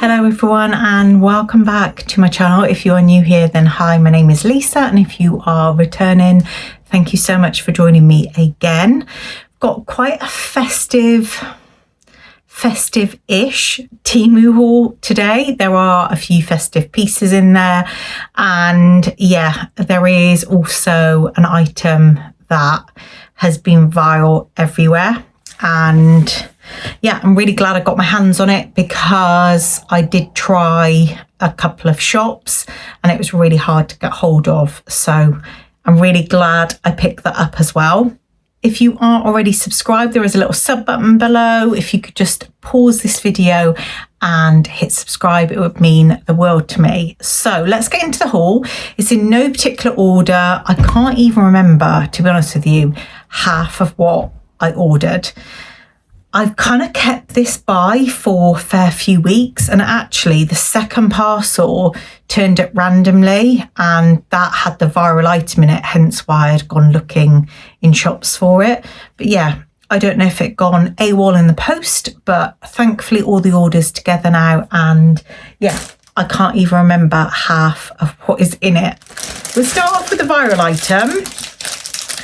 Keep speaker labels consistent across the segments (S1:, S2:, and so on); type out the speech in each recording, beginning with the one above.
S1: Hello everyone and welcome back to my channel. If you are new here, then hi, my name is Lisa, and if you are returning, thank you so much for joining me again. Got quite a festive-ish Temu haul today. There are a few festive pieces in there, and yeah, there is also an item that has been viral everywhere, and yeah, I'm really glad I got my hands on it because I did try a couple of shops and it was really hard to get hold of. So I'm really glad I picked that up as well. If you aren't already subscribed, there is a little sub button below. If you could just pause this video and hit subscribe, it would mean the world to me. So let's get into the haul. It's in no particular order. I can't even remember, to be honest with you, half of what I ordered. I've kind of kept this by for a fair few weeks, and actually the second parcel turned up randomly and that had the viral item in it, hence why I'd gone looking in shops for it. But yeah, I don't know if it gone AWOL in the post, but thankfully all the orders together now, and yeah, I can't even remember half of what is in it. We'll start off with the viral item,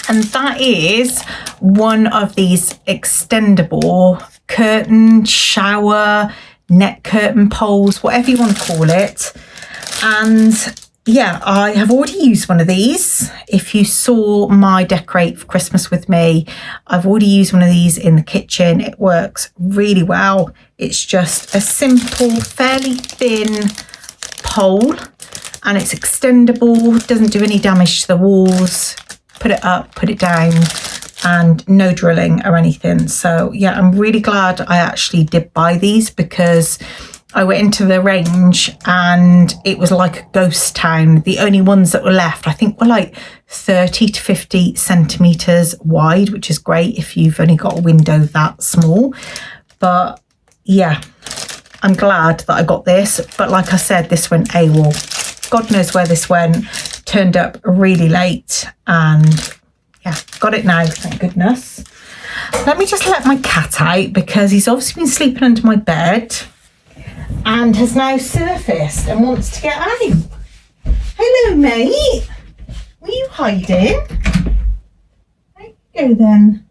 S1: and that is one of these extendable curtain, shower, net curtain poles, whatever you want to call it. And yeah, I have already used one of these. If you saw my decorate for Christmas with me, I've already used one of these in the kitchen. It works really well. It's just a simple, fairly thin pole, and it's extendable, doesn't do any damage to the walls. Put it up, put it down, and no drilling or anything. So yeah, I'm really glad I actually did buy these because I went into the range and it was like a ghost town. The only ones that were left, I think, were like 30 to 50 centimeters wide, which is great if you've only got a window that small. But yeah, I'm glad that I got this. But like I said, this went AWOL. God knows where this went. Turned up really late, and yeah, got it now, thank goodness. Let me just let my cat out because he's obviously been sleeping under my bed and has now surfaced and wants to get out. Hello, mate. Were you hiding? There you go then.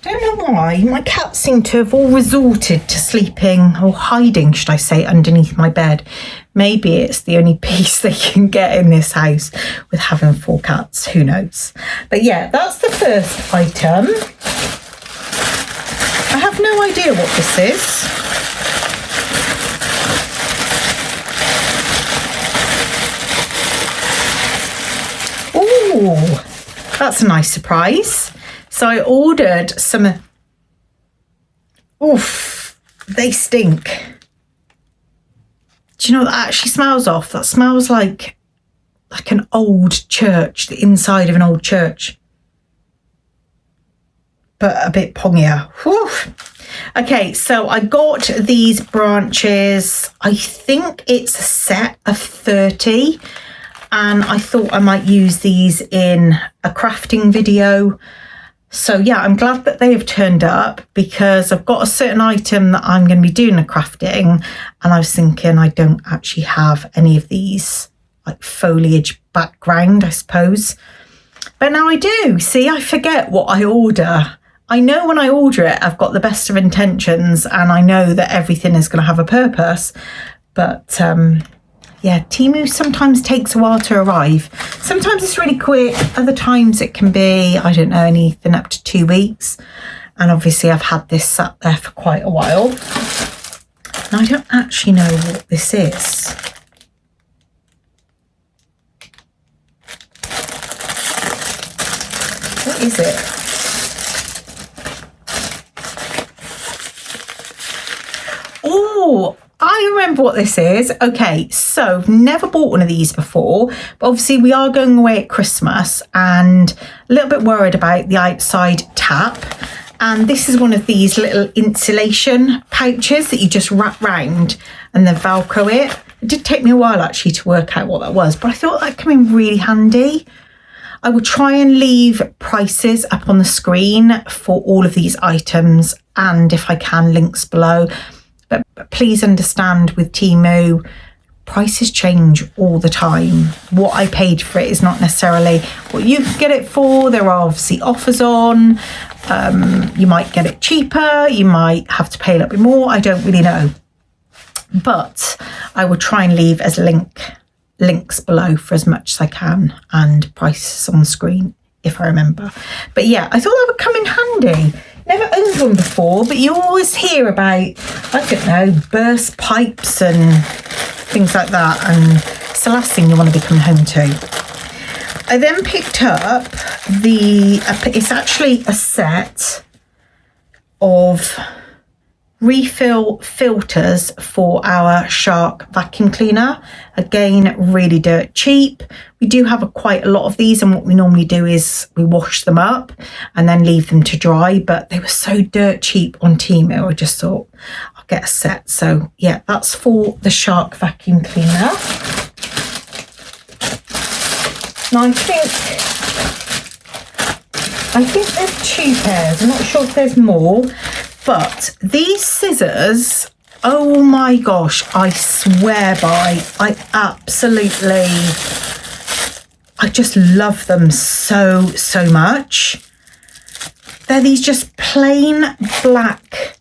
S1: Don't know why, my cats seem to have all resorted to sleeping, or hiding, should I say, underneath my bed. Maybe it's the only peace they can get in this house with having 4 cats, who knows. But yeah, that's the first item. I have no idea what this is. Oh, that's a nice surprise. So I ordered some, oof, they stink. Do you know what that actually smells of? That smells like an old church, the inside of an old church. But a bit pongier. Whew. Okay, so I got these branches. I think it's a set of 30. And I thought I might use these in a crafting video. So yeah, I'm glad that they have turned up because I've got a certain item that I'm going to be doing a crafting, and I was thinking I don't actually have any of these like foliage background, I suppose. But now I do. See, I forget what I order. I know when I order it, I've got the best of intentions and I know that everything is going to have a purpose. But yeah, Temu sometimes takes a while to arrive. Sometimes it's really quick. Other times it can be, I don't know, anything up to 2 weeks. And obviously I've had this sat there for quite a while. And I don't actually know what this is. What is it? Oh, I remember what this is. Okay, so I've never bought one of these before, but obviously we are going away at Christmas and a little bit worried about the outside tap. And this is one of these little insulation pouches that you just wrap round and then Velcro it. It did take me a while actually to work out what that was, but I thought that came in really handy. I will try and leave prices up on the screen for all of these items, and if I can, links below. But please understand, with Temu, prices change all the time. What I paid for it is not necessarily what you can get it for. There are obviously offers on. You might get it cheaper. You might have to pay a little bit more. I don't really know. But I will try and leave as links below for as much as I can, and prices on the screen if I remember. But yeah, I thought that would come in handy. Never owned one before, but you always hear about, I don't know, burst pipes and things like that, and it's the last thing you want to be coming home to. I then picked up it's actually a set of refill filters for our Shark vacuum cleaner. Again, really dirt cheap. We do have quite a lot of these, and what we normally do is we wash them up and then leave them to dry, but they were so dirt cheap on Temu, I just thought I'll get a set. So yeah, that's for the Shark vacuum cleaner. Now I think there's 2 pairs. I'm not sure if there's more. But these scissors, oh my gosh, I swear by. I just love them so much. They're these just plain black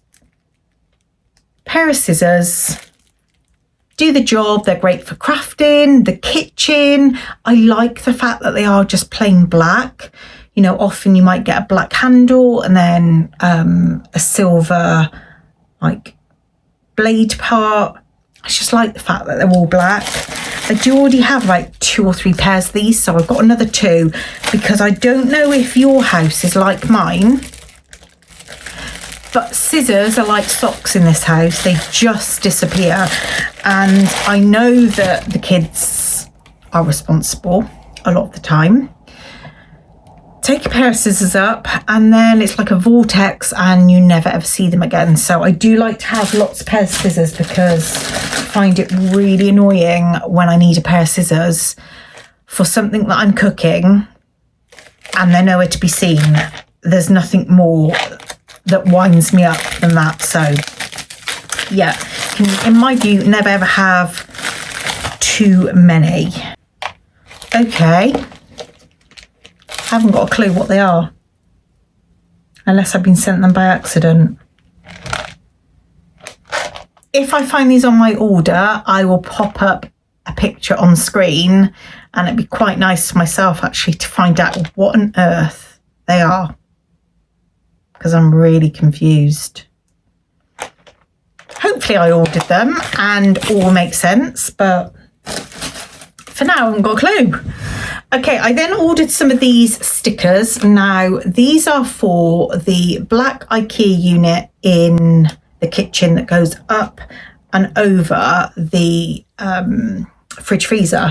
S1: pair of scissors. Do the job. They're great for crafting, the kitchen. I like the fact that they are just plain black. You know, often you might get a black handle and then a silver like blade part. I just like the fact that they're all black. I do already have like 2 or 3 pairs of these, so I've got another 2, because I don't know if your house is like mine, but scissors are like socks in this house. They just disappear, and I know that the kids are responsible a lot of the time. Take a pair of scissors up and then it's like a vortex and you never ever see them again. So I do like to have lots of pairs of scissors, because I find it really annoying when I need a pair of scissors for something that I'm cooking and they're nowhere to be seen. There's nothing more that winds me up than that. So yeah, in my view, never ever have too many. Okay. I haven't got a clue what they are, unless I've been sent them by accident. If I find these on my order, I will pop up a picture on screen, and it'd be quite nice for myself actually to find out what on earth they are, because I'm really confused. Hopefully I ordered them and all makes sense, but for now I haven't got a clue. Okay, I then ordered some of these stickers. Now, these are for the black IKEA unit in the kitchen that goes up and over the fridge freezer.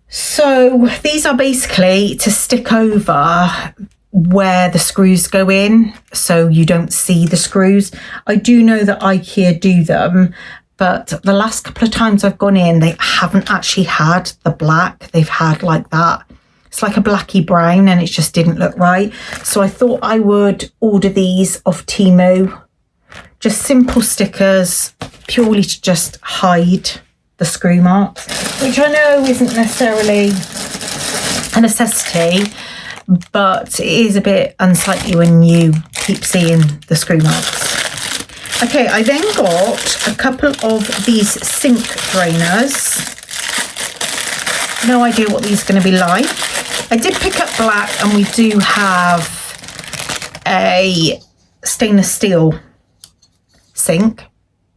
S1: So these are basically to stick over where the screws go in, so you don't see the screws. I do know that IKEA do them, but the last couple of times I've gone in, they haven't actually had the black. They've had like that. It's like a blacky brown, and it just didn't look right. So I thought I would order these off Temu. Just simple stickers, purely to just hide the screw marks, which I know isn't necessarily a necessity, but it is a bit unsightly when you keep seeing the screw marks. Okay, I then got a couple of these sink drainers. No idea what these are going to be like. I did pick up black, and we do have a stainless steel sink,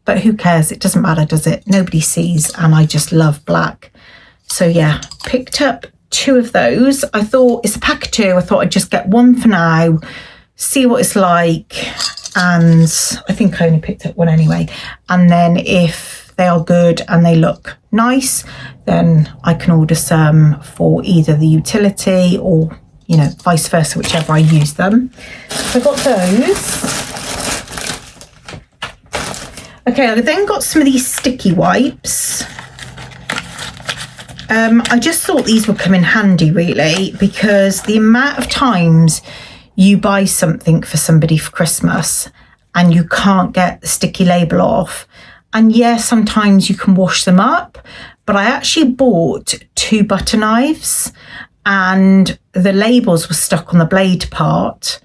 S1: but who cares? It doesn't matter, does it? Nobody sees, and I just love black. So yeah, picked up 2 of those. I thought it's a pack of 2. I thought I'd just get one for now, see what it's like. And I think I only picked up 1 anyway. And then if they are good and they look nice, then I can order some for either the utility or, you know, vice versa, whichever I use them. So I got those. Okay, I then got some of these sticky wipes. I just thought these would come in handy really, because the amount of times you buy something for somebody for Christmas and you can't get the sticky label off, and yeah, sometimes you can wash them up, but I actually bought 2 butter knives and the labels were stuck on the blade part,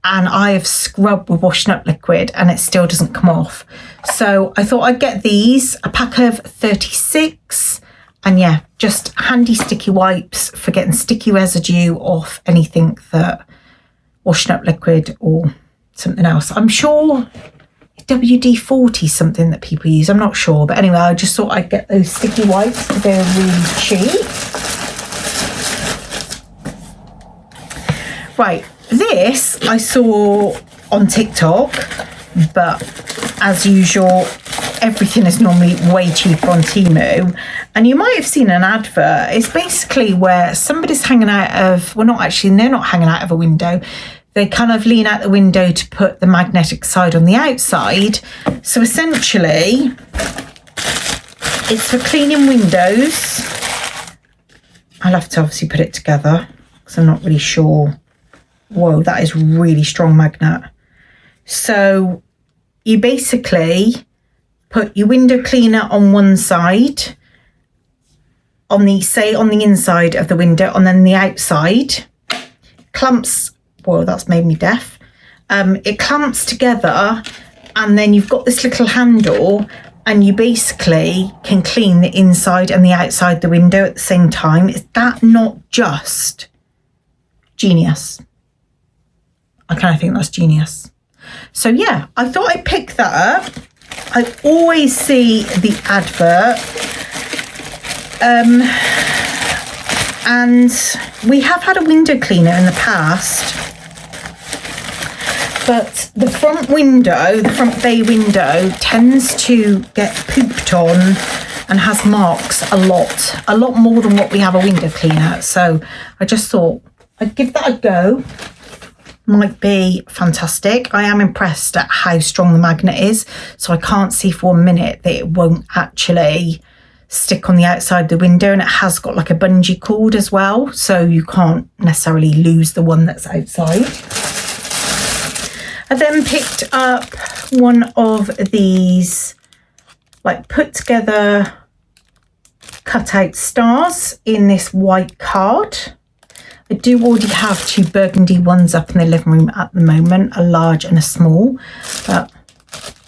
S1: and I have scrubbed with washing up liquid and it still doesn't come off. So I thought I'd get these, a pack of 36, and yeah, just handy sticky wipes for getting sticky residue off anything that washing up liquid or something else. I'm sure WD-40 something that people use, I'm not sure, but anyway, I just thought I'd get those sticky wipes because they're really cheap. Right, this I saw on TikTok, but as usual, everything is normally way cheaper on Temu, and you might have seen an advert. It's basically where somebody's hanging out of, well, not actually, they're not hanging out of a window. They kind of lean out the window to put the magnetic side on the outside. So essentially, it's for cleaning windows. I'll have to obviously put it together because I'm not really sure. Whoa, that is really strong magnet. So you basically put your window cleaner on one side, on the inside of the window, and then the outside. Clamps. Whoa, that's made me deaf. It clamps together, and then you've got this little handle, and you basically can clean the inside and the outside the window at the same time. Is that not just genius? I kind of think that's genius. So yeah, I thought I'd pick that up. I always see the advert. And we have had a window cleaner in the past, but the front window, the front bay window, tends to get pooped on and has marks a lot more than what we have a window cleaner. So I just thought I'd give that a go. Might be fantastic. I am impressed at how strong the magnet is, so I can't see for 1 minute that it won't actually stick on the outside of the window, and it has got like a bungee cord as well, so you can't necessarily lose the one that's outside. I then picked up one of these like put together cutout stars in this white card. I do already have 2 burgundy ones up in the living room at the moment, a large and a small, but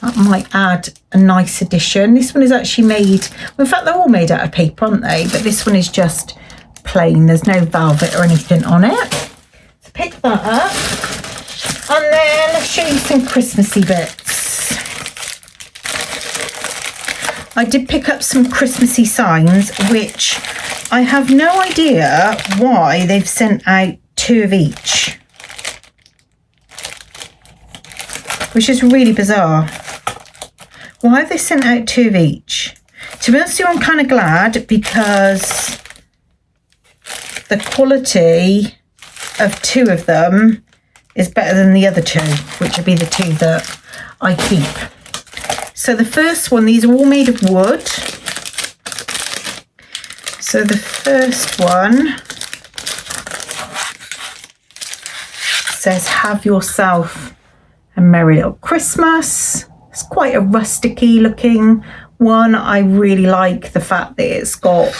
S1: that might add a nice addition. This one is actually made, well, in fact, they're all made out of paper, aren't they? But this one is just plain. There's no velvet or anything on it. So pick that up. And then I'll show you some Christmassy bits. I did pick up some Christmassy signs, which I have no idea why they've sent out 2 of each, which is really bizarre. Why have they sent out 2 of each? To be honest with you, I'm kind of glad, because the quality of 2 of them is better than the other 2, which would be the 2 that I keep. So the first one, these are all made of wood. So the first one says, "Have yourself a merry little Christmas." It's quite a rusticy looking one. I really like the fact that it's got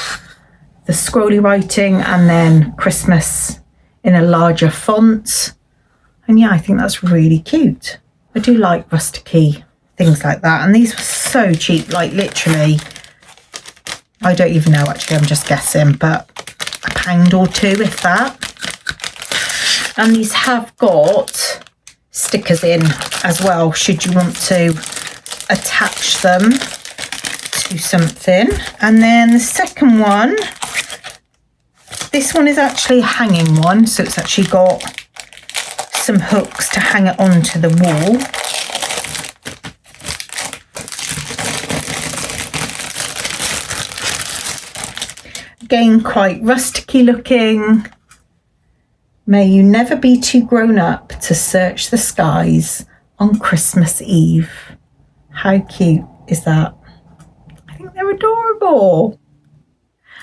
S1: the scrolly writing and then Christmas in a larger font. And yeah, I think that's really cute. I do like rusticy things like that. And these were so cheap, like literally, I don't even know actually, I'm just guessing, but £1 or 2 if that. And these have got stickers in as well, should you want to attach them to something. And then the second one, this one is actually a hanging one, so it's actually got some hooks to hang it onto the wall. Again, quite rusticy looking. May you never be too grown up to search the skies on Christmas Eve. How cute is that? I think they're adorable.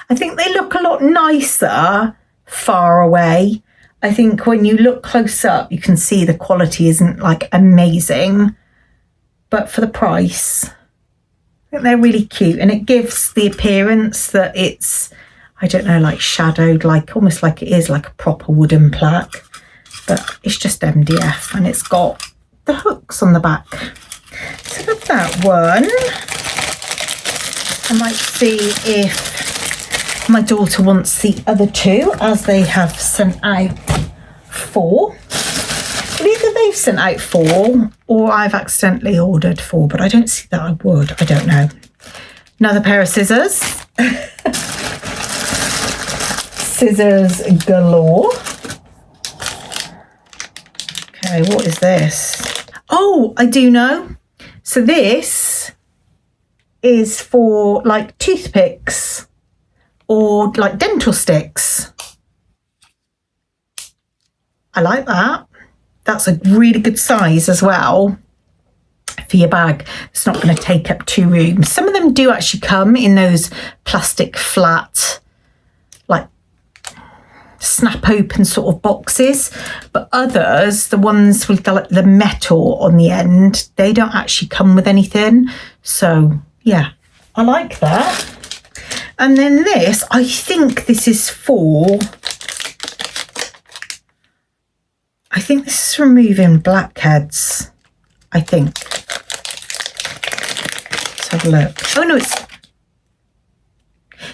S1: I think they look a lot nicer far away. I think when you look close up, you can see the quality isn't like amazing, but for the price, I think they're really cute, and it gives the appearance that it's, I don't know, like shadowed, like almost like it is like a proper wooden plaque, but it's just MDF, and it's got the hooks on the back. So that's that one. I might see if my daughter wants the other two, as they have sent out 4. Well, either they've sent out 4 or I've accidentally ordered 4, but I don't see that I would. I don't know. Another pair of scissors. Scissors galore. Okay, what is this? Oh, I do know. So this is for like toothpicks or like dental sticks. I like that. That's a really good size as well for your bag. It's not going to take up 2 rooms. Some of them do actually come in those plastic flat, like snap open sort of boxes, but others, the ones with the metal on the end, they don't actually come with anything. So yeah, I like that. And then this, I think this is for, I think this is removing blackheads, I think. Let's have a look. Oh no,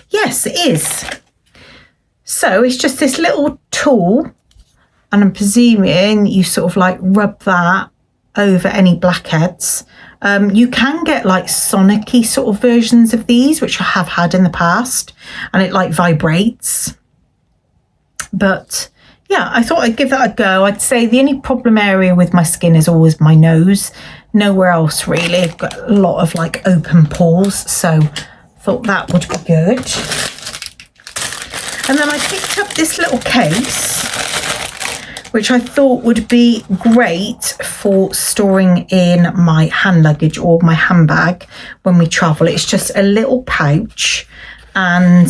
S1: yes, it is. So it's just this little tool, and I'm presuming you sort of like rub that over any blackheads. You can get like sonic-y sort of versions of these, which I have had in the past, and it like vibrates. But yeah, I thought I'd give that a go. I'd say the only problem area with my skin is always my nose. Nowhere else really. I've got a lot of like open pores, so thought that would be good. And then I picked up this little case, which I thought would be great for storing in my hand luggage or my handbag when we travel. It's just a little pouch and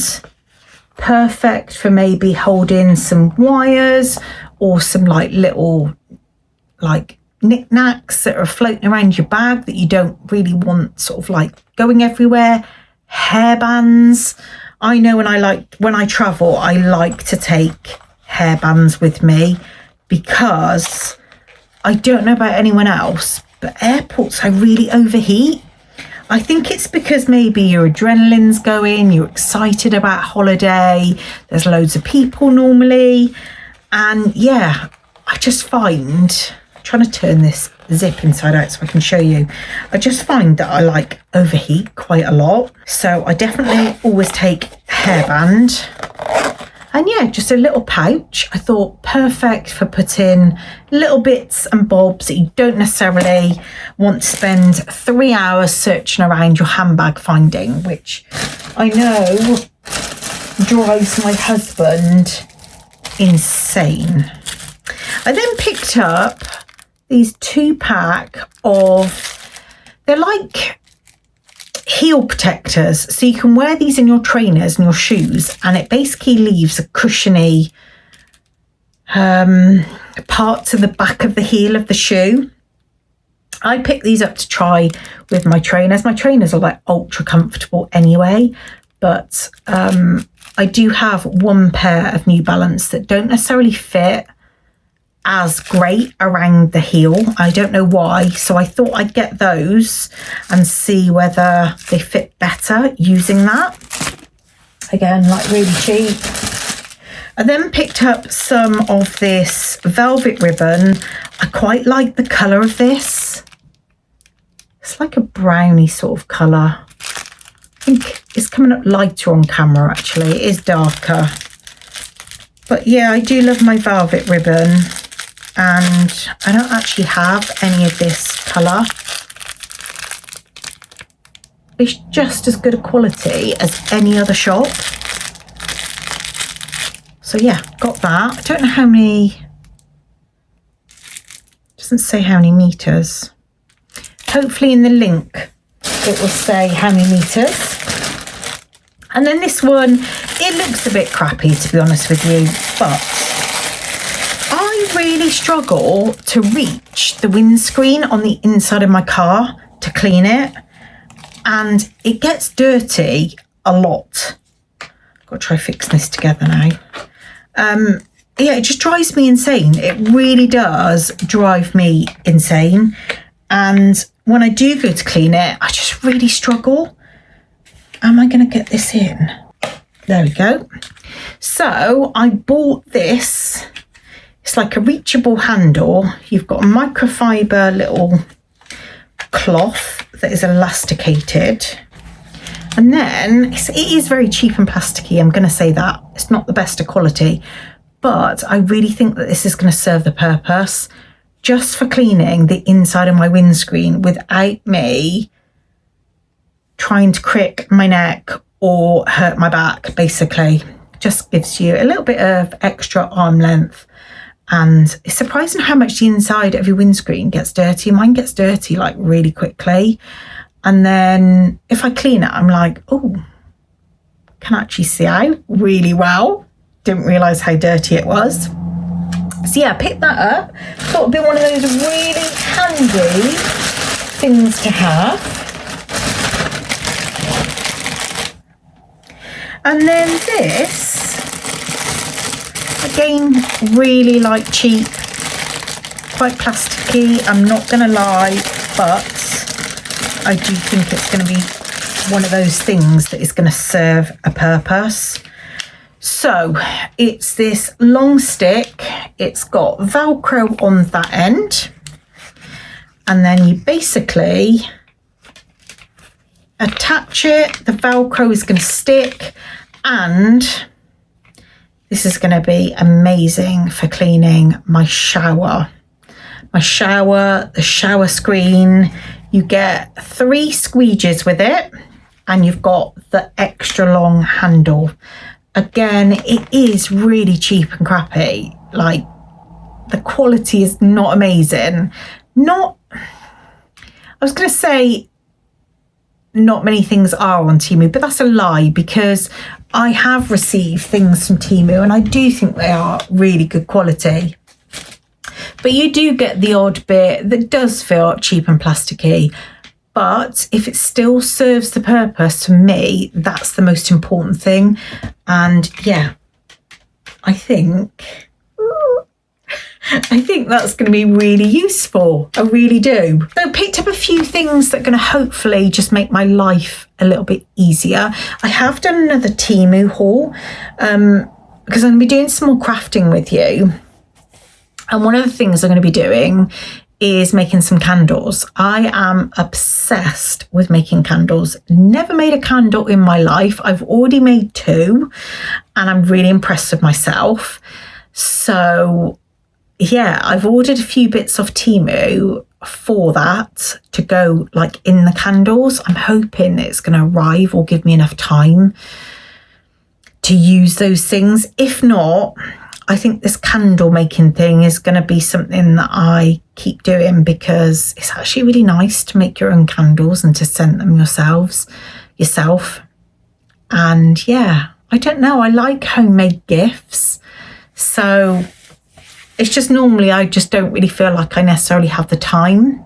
S1: perfect for maybe holding some wires or some like little like knickknacks that are floating around your bag that you don't really want sort of like going everywhere. Hairbands. I know when I travel, I like to take hairbands with me, because I don't know about anyone else, but airports, I really overheat. I think it's because maybe your adrenaline's going, you're excited about holiday, there's loads of people normally. And yeah, I just find, I'm trying to turn this zip inside out so I can show you. I just find that I like overheat quite a lot. So I definitely always take a hairband. And yeah, just a little pouch. I thought perfect for putting little bits and bobs that you don't necessarily want to spend 3 hours searching around your handbag finding, which I know drives my husband insane. I then picked up these 2-pack of, they're like heel protectors, so you can wear these in your trainers and your shoes, and it basically leaves a cushiony part to the back of the heel of the shoe. I picked these up to try with my trainers. My trainers are like ultra comfortable anyway, but I do have one pair of New Balance that don't necessarily fit as great around the heel. I don't know why, so I thought I'd get those and see whether they fit better using that. Again, like really cheap. I then picked up some of this velvet ribbon. I quite like the colour of this. It's like a browny sort of colour. I think it's coming up lighter on camera actually. It is darker. But yeah, I do love my velvet ribbon. And I don't actually have any of this colour. It's just as good a quality as any other shop. So yeah, got that. I don't know how many, doesn't say how many meters. Hopefully in the link it will say how many meters. And then this one, it looks a bit crappy, to be honest with you, but I really struggle to reach the windscreen on the inside of my car to clean it, and it gets dirty a lot. Got to try fixing this together now. Yeah, it just drives me insane. It really does drive me insane. And when I do go to clean it, I just really struggle. Am I going to get this in? There we go. So I bought this. It's like a reachable handle. You've got a microfiber little cloth that is elasticated. And then it is very cheap and plasticky. I'm going to say that. It's not the best of quality. But I really think that this is going to serve the purpose just for cleaning the inside of my windscreen without me trying to crick my neck or hurt my back, basically. Just gives you a little bit of extra arm length. And it's surprising how much the inside of your windscreen gets dirty. Mine gets dirty like really quickly. And then if I clean it, I'm like, oh, can actually see out really well. Didn't realise how dirty it was. So yeah, picked that up. Thought it'd be one of those really handy things to have. And then this, again, really like cheap, quite plasticky, I'm not going to lie, but I do think it's going to be one of those things that is going to serve a purpose. So it's this long stick, it's got Velcro on that end, and then you basically attach it, the Velcro is going to stick, and this is going to be amazing for cleaning my shower. The shower screen. You get 3 squeegees with it, and you've got the extra long handle. Again, it is really cheap and crappy. Like, the quality is not amazing. I was going to say not many things are on Temu, but that's a lie, because I have received things from Temu and I do think they are really good quality. But you do get the odd bit that does feel cheap and plasticky. But if it still serves the purpose, to me, that's the most important thing. And yeah, I think that's going to be really useful. I really do. So I picked up a few things that are going to hopefully just make my life a little bit easier. I have done another Temu haul because I'm going to be doing some more crafting with you. And one of the things I'm going to be doing is making some candles. I am obsessed with making candles. Never made a candle in my life. I've already made 2 and I'm really impressed with myself. So yeah, I've ordered a few bits off Temu for that to go like in the candles. I'm hoping it's going to arrive or give me enough time to use those things. If not, I think this candle making thing is going to be something that I keep doing, because it's actually really nice to make your own candles and to scent them yourself. And yeah, I don't know, I like homemade gifts. So it's just normally I just don't really feel like I necessarily have the time.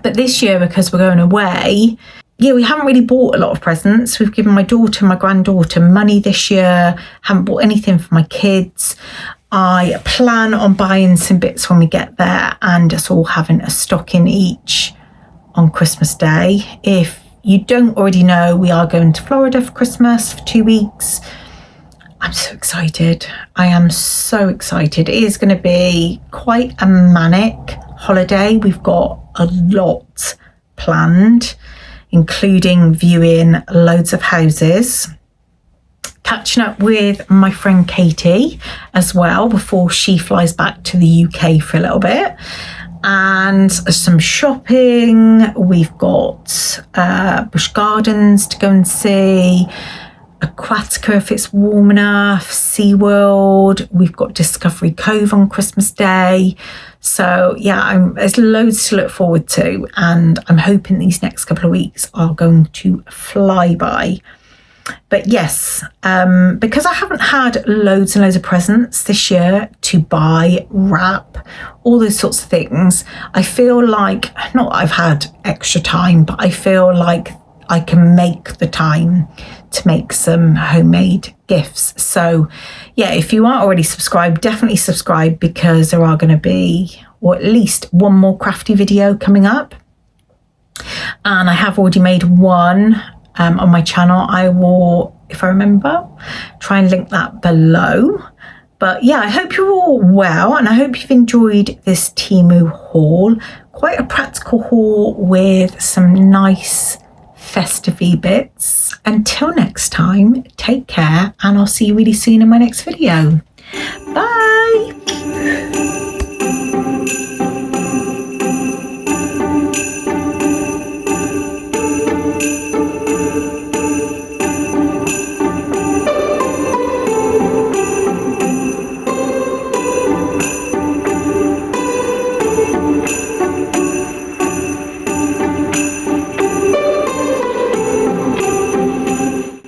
S1: But this year, because we're going away, yeah, we haven't really bought a lot of presents. We've given my daughter and my granddaughter money this year. Haven't bought anything for my kids. I plan on buying some bits when we get there and us all having a stocking each on Christmas Day. If you don't already know, we are going to Florida for Christmas for 2 weeks. I'm so excited. I am so excited. It is going to be quite a manic holiday. We've got a lot planned, including viewing loads of houses, catching up with my friend Katie as well before she flies back to the UK for a little bit, and some shopping. We've got Busch Gardens to go and see, Aquatica if it's warm enough, SeaWorld. We've got Discovery Cove on Christmas Day. So yeah, there's loads to look forward to, and I'm hoping these next couple of weeks are going to fly by. But yes, because I haven't had loads and loads of presents this year to buy, wrap, all those sorts of things, I feel like, not that I've had extra time, but I feel like I can make the time to make some homemade gifts. So yeah, if you aren't already subscribed, definitely subscribe, because there are going to be, or at least one more crafty video coming up. And I have already made one on my channel. I will, if I remember, try and link that below. But yeah, I hope you're all well, and I hope you've enjoyed this Temu haul. Quite a practical haul with some nice festive-y bits. Until next time, take care, and I'll see you really soon in my next video. Bye.